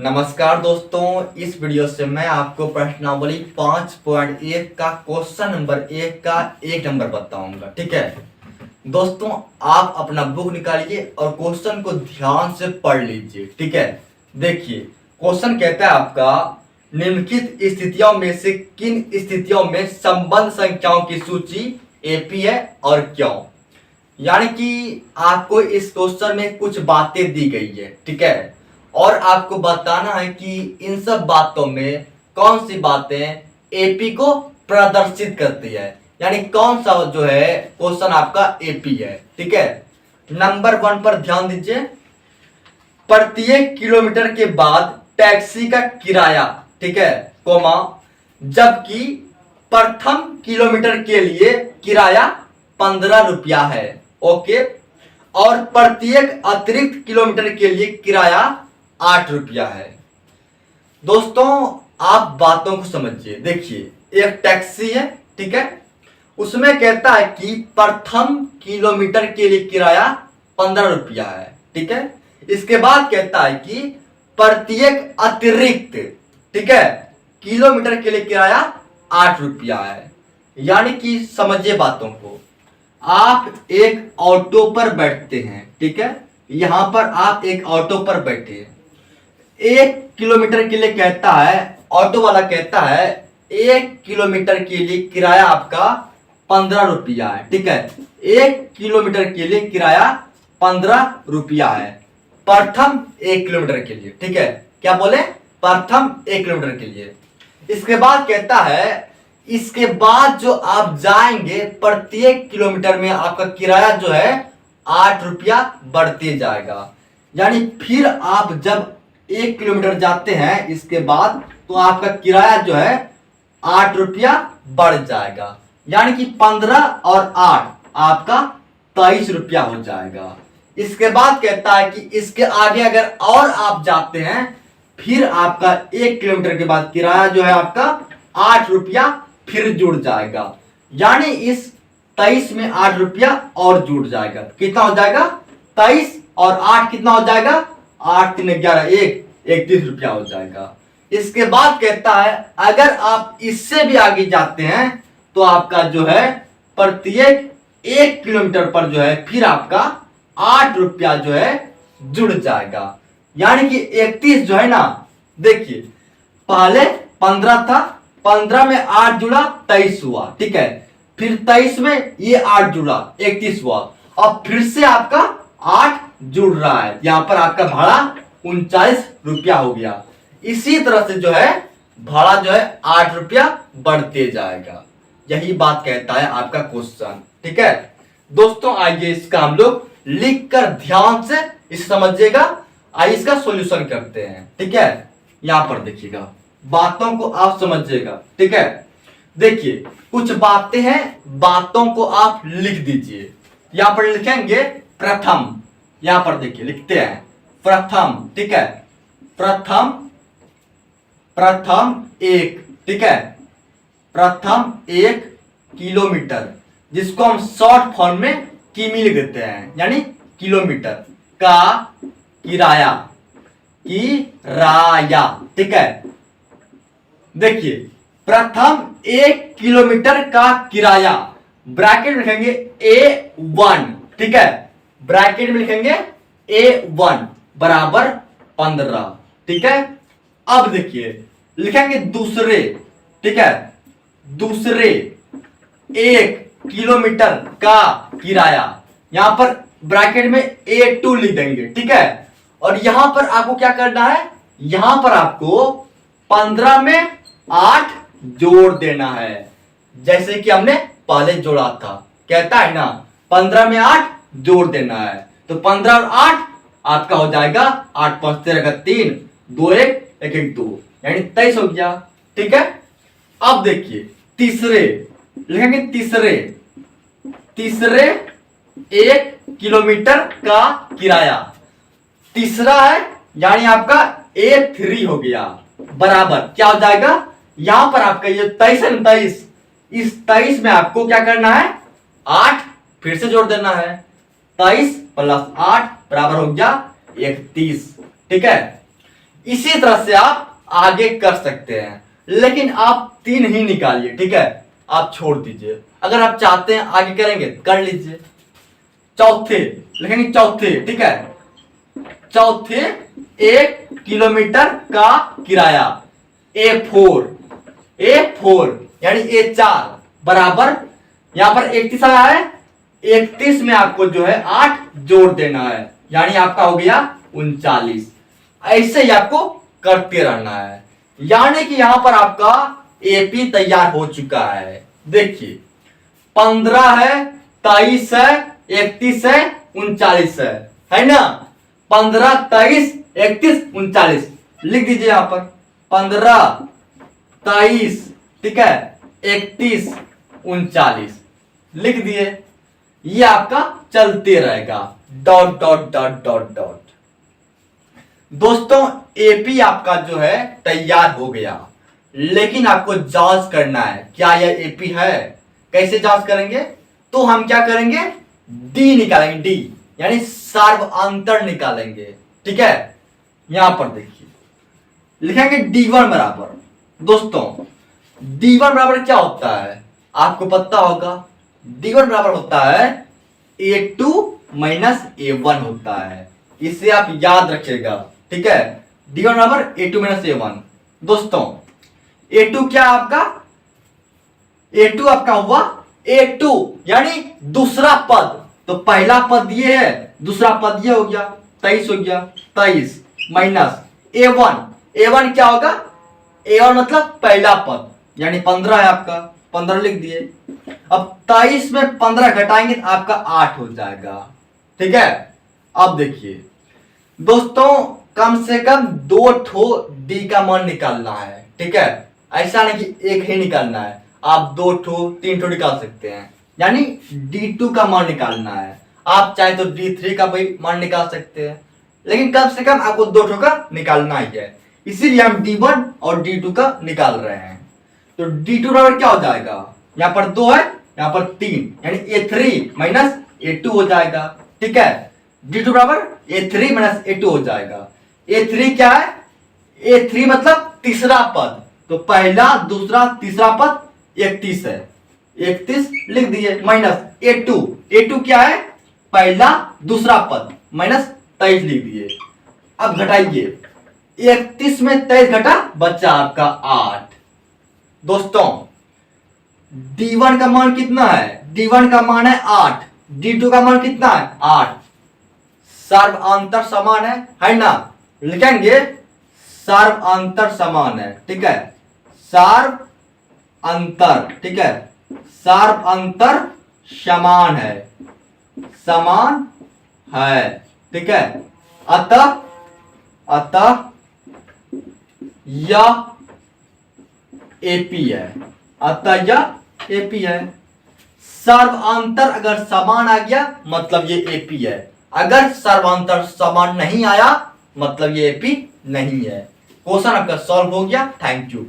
नमस्कार दोस्तों, इस वीडियो से मैं आपको प्रश्नावली 5.1 का क्वेश्चन नंबर 1 का 1 नंबर बताऊंगा। ठीक है दोस्तों, आप अपना बुक निकालिए और क्वेश्चन को ध्यान से पढ़ लीजिए। ठीक है, देखिए क्वेश्चन कहता है आपका निम्नलिखित स्थितियों में से किन स्थितियों में संबंध संख्याओं की सूची एपी है और क्यों। यानी कि आपको इस क्वेश्चन में कुछ बातें दी गई है। ठीक है, और आपको बताना है कि इन सब बातों में कौन सी बातें एपी को प्रदर्शित करती है, यानी कौन सा जो है क्वेश्चन आपका एपी है। ठीक है, नंबर 1 पर ध्यान दीजिए। प्रत्येक किलोमीटर के बाद टैक्सी का किराया, ठीक है, कोमा, जबकि प्रथम किलोमीटर के लिए किराया 15 रुपया है। ओके, और प्रत्येक अतिरिक्त किलोमीटर के लिए किराया 8 रुपया है। दोस्तों आप बातों को समझिए। देखिए एक टैक्सी है, ठीक है, उसमें कहता है कि प्रथम किलोमीटर के लिए किराया 15 रुपया है। ठीक है, इसके बाद कहता है कि प्रत्येक अतिरिक्त, ठीक है, किलोमीटर के लिए किराया 8 रुपया है। यानी कि समझिए बातों को। आप एक ऑटो पर बैठते हैं, ठीक है, यहां पर आप एक ऑटो पर बैठे हैं। 1 किलोमीटर के लिए कहता है, ऑटो वाला कहता है 1 किलोमीटर के लिए किराया आपका 15 रुपया है। ठीक है, 1 किलोमीटर के लिए किराया 15 रुपया है प्रथम 1 किलोमीटर के लिए। ठीक है, क्या बोले, प्रथम 1 किलोमीटर के लिए। इसके बाद कहता है इसके बाद जो आप जाएंगे प्रत्येक किलोमीटर में आपका किराया जो है 8 रुपया बढ़ते जाएगा। यानी फिर आप जब 1 किलोमीटर जाते हैं इसके बाद तो आपका किराया जो है 8 रुपया बढ़ जाएगा। यानी कि 15 और 8 आपका 23 रुपया हो जाएगा। इसके बाद कहता है कि इसके आगे अगर और आप जाते हैं फिर आपका 1 किलोमीटर के बाद किराया जो है आपका 8 रुपया फिर जुड़ जाएगा। यानी इस 23 में 8 रुपया और जुड़ जाएगा। कितना हो जाएगा, 23 और 8 कितना हो जाएगा, 8 3 11 1 31 रुपया हो जाएगा। इसके बाद कहता है अगर आप इससे भी आगे जाते हैं तो आपका जो है प्रत्येक 1 किलोमीटर पर जो है फिर आपका 8 रुपया जो है जुड़ जाएगा। यानी कि 31 जो है ना, देखिए पहले 15 था, 15 में 8 जुड़ा 23 हुआ। ठीक है, फिर 23 में ये 8 जुड़ा 31 हुआ, और फिर से आपका 8 जुड़ रहा है। यहां पर आपका भाड़ा 39 रुपया हो गया। इसी तरह से जो है भाड़ा जो है 8 रुपया बढ़ते जाएगा। यही बात कहता है आपका क्वेश्चन। ठीक है दोस्तों, आइए इसका हम लोग लिखकर ध्यान से इसे समझिएगा। आइए इसका सॉल्यूशन करते हैं। ठीक है, यहां पर देखिएगा, बातों को आप समझिएगा। ठीक है, देखिए कुछ बातें हैं, बातों को आप लिख दीजिए। यहां पर लिखेंगे प्रथम, यहां पर देखिए लिखते हैं प्रथम। ठीक है, प्रथम 1, ठीक है, प्रथम 1 किलोमीटर, जिसको हम शॉर्ट फॉर्म में किमी लिख देते हैं, यानी किलोमीटर का किराया, किराया। ठीक है, देखिए प्रथम 1 किलोमीटर का किराया, ब्रैकेट में लिखेंगे A1, ठीक है, ब्रैकेट में लिखेंगे A1 बराबर 15। ठीक है, अब देखिए लिखेंगे दूसरे, ठीक है, दूसरे 1 किलोमीटर का किराया, यहां पर ब्रैकेट में A2 लिख देंगे। ठीक है, और यहां पर आपको क्या करना है, यहां पर आपको 15 में 8 जोड़ देना है, जैसे कि हमने पहले जोड़ा था। कहता है ना 15 में 8 जोड़ देना है, तो 15 और 8 आपका हो जाएगा 8 5 13 का 3 2 1 1 1 2, यानी 23 हो गया। ठीक है, अब देखिए तीसरे लिखेंगे, तीसरे 1 किलोमीटर का किराया, तीसरा है यानी आपका A3 हो गया, बराबर क्या हो जाएगा, यहां पर आपका ये 23 है, 23, इस 23 में आपको क्या करना है, 8 फिर से जोड़ देना है। 23 + 8 बराबर हो गया 31। ठीक है, इसी तरह से आप आगे कर सकते हैं, लेकिन आप 3 ही निकालिए, ठीक है, आप छोड़ दीजिए। अगर आप चाहते हैं आगे करेंगे कर लीजिए। चौथे लिखेंगे, चौथे, ठीक है, चौथे 1 किलोमीटर का किराया A4 यानी A4 बराबर, यहां पर 31 आया है, 31 में आपको जो है 8 जोड़ देना है, यानी आपका हो गया 39। ऐसे ही आपको करते रहना है, यानी कि यहां पर आपका एपी तैयार हो चुका है। देखिए 15 है, 23 है, 31 है, 39 है ना। 15, 23, 31, 39 लिख दीजिए यहां पर। 15, 23, ठीक है, 31, 39 लिख दिए। ये आपका चलते रहेगा, dot dot dot dot dot. दोस्तों एपी आपका जो है तैयार हो गया, लेकिन आपको जांच करना है क्या यह एपी है। कैसे जांच करेंगे, तो हम क्या करेंगे, डी निकालेंगे, डी यानी सर्वांतर निकालेंगे, ठीक है। यहां पर देखिए लिखेंगे D1 बराबर, दोस्तों D1 बराबर क्या होता है आपको पता होगा। D1 बराबर होता है A2 माइनस A1 होता है, इसे आप याद रखिएगा, ठीक है। D1 बराबर A2 माइनस A1। दोस्तों A2 क्या आपका, A2 आपका हुआ A2 यानी दूसरा पद, तो पहला पद ये है, दूसरा पद ये हो गया, 23 हो गया, 23 माइनस A1 क्या होगा, A1 मतलब पहला पद यानी 15 है आपका, 15 लिख दिए। अब 23 में 15 घटाएंगे तो आपका 8 हो जाएगा, ठीक है। अब देखिए दोस्तों कम से कम 2 ठो डी का मान निकालना है, ठीक है। ऐसा नहीं कि एक ही निकालना है, आप 2 ठो 3 ठो निकाल सकते हैं, यानी D2 का मान निकालना है। आप चाहे तो D3 का भी मान निकाल सकते हैं, लेकिन कम से कम आपको 2 ठो का निकालना ही है, इसीलिए हम D1 और D2 का निकाल रहे हैं। तो D2 बराबर क्या हो जाएगा, यहां पर 2 है, यहां पर 3 यानी A3 माइनस A2 हो जाएगा, ठीक है। D2 बराबर A3 माइनस A2 हो जाएगा। A3 क्या है, A3 मतलब तीसरा पद, तो पहला दूसरा तीसरा पद 31 है, 31 लिख दिए, माइनस A2 क्या है, पहला दूसरा पद माइनस 23 लिख दिए। अब घटाइए, 31 में 23 घटा, बचा आपका 8। दोस्तों D1 का मान कितना है, D1 का मान है 8, D2 का मान कितना है 8। सर्वांतर समान है ना, लिखेंगे सर्वांतर समान है, ठीक है, सर्वांतर, ठीक है, सर्वांतर समान है, समान है, ठीक है। अतः यह एपी है, अतः यह एपी है। सर्वांतर अगर समान आ गया मतलब ये एपी है, अगर सर्वांतर समान नहीं आया मतलब ये एपी नहीं है। क्वेश्चन आपका सॉल्व हो गया। Thank you.